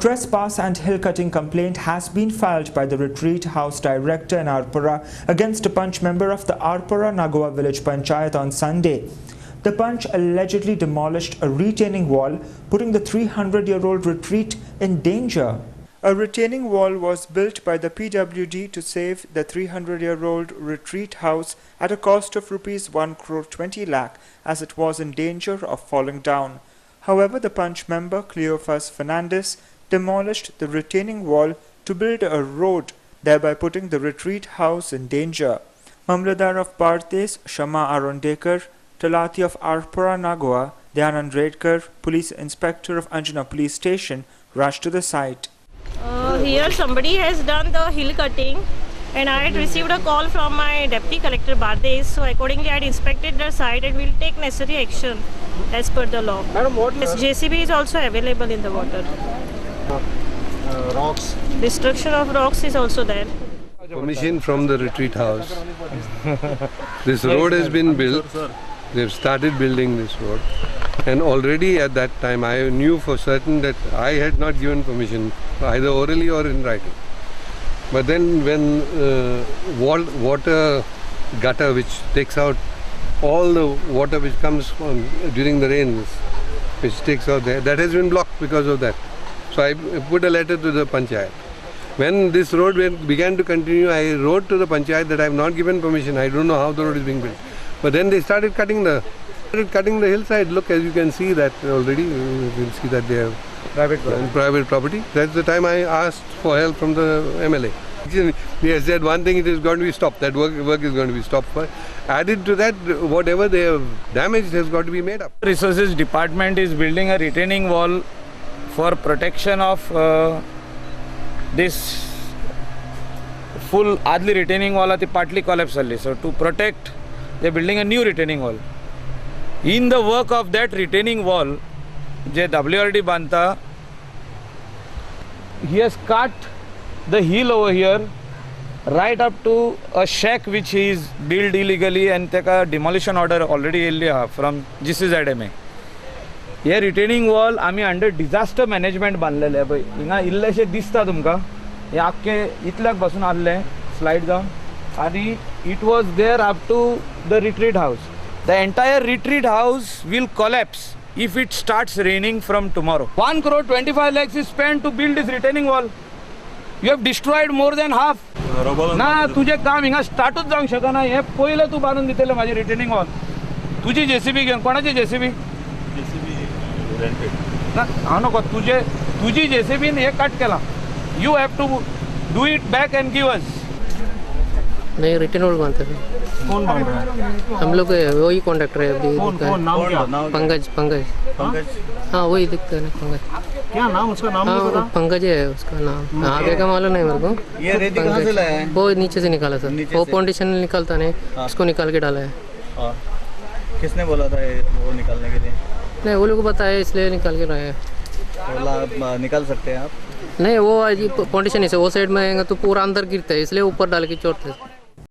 Trespass and hill-cutting complaint has been filed by the Retreat House director in Arpura against a Panch member of the Arpura Nagua village panchayat on Sunday. The Panch allegedly demolished a retaining wall, putting the 300-year-old retreat in danger. A retaining wall was built by the PWD to save the 300-year-old retreat house at a cost of Rs 1,20 lakh as it was in danger of falling down. However, the Panch member Cleophas Fernandez demolished the retaining wall to build a road, thereby putting the retreat house in danger. Mamladar of Bartes, Shama Arondekar, Talati of Arpura Nagua, Dhyanand Redkar, Police Inspector of Anjana Police Station, rushed to the site. Here somebody has done the hill cutting and I had received a call from my Deputy Collector Bardes, so accordingly I had inspected the site and will take necessary action as per the law. Madam, what Yes, JCB is also available in the water. Rocks. Destruction of rocks is also there. Permission from the retreat house. This road has been built. They've started building this road. And already at that time I knew for certain that I had not given permission, either orally or in writing. But then when water gutter which takes out all the water which comes from during the rains, which takes out there, that has been blocked because of that. So I put a letter to the panchayat. When this road began to continue, I wrote to the panchayat that I have not given permission. I don't know how the road is being built. But then they started cutting the hillside. Look, as you can see that already, you can see that they have private property. That's the time I asked for help from the MLA. He has said one thing, it is going to be stopped. That work is going to be stopped. Added to that, whatever they have damaged has got to be made up. Resources Department is building a retaining wall for protection of this full adli retaining wall at the partly collapse. So to protect, they are building a new retaining wall. In the work of that retaining wall, J WRD Banta, he has cut the hill over here right up to a shack which he is built illegally and take a demolition order already from GCZMA. हे retaining wall आम्ही under disaster management बांधलेले आहे. हिंगा इल्लेशे दिसता तुमकां हे आख्खे इतल्याक बसून आसले स्लाइड जावन आनी it was there up to the retreat house. The entire retreat house will collapse if it starts raining from tomorrow. 1,25 lakhs is spent to build this retaining wall. You have destroyed more than half. ना तुझे काम हिंगा स्टार्टच जावंक शकना. हे पयलें तूं बांदून दितलें म्हाजें रिटेनिंग वॉल. तुजी JCB घेवन कोणाची JCB? हांव नको तुझी JCB हे कट केला. You have to do it back and give us. नहीं रिटर्न वॉल बांधते थे. कौन बांध रहा है? हम लोग वही कॉन्ट्रैक्टर है अभी. कौन नाम क्या? पंकज. हाँ वही दिखता है ना पंकज. क्या नाम उसका नाम नहीं पता? पंकज है उसका नाम. आगे का मालूम नहीं मेरे को. ये रेती कहाँ से लाया है? वो नीचे से निकाला सर. वो फाउंडेशन निकलता नहीं, उसको निकाल के डाला है. किसने बोला था वो निकालने के लिए? नहीं वो लोग को बताया इसलिए निकाल के लाया है. बोला निकाल सकते हैं आप? नहीं वो फाउंडेशन से वो साइड में आएगा तो पूरा अंदर गिरता है, इसलिए ऊपर डाल के छोड़ते हैं.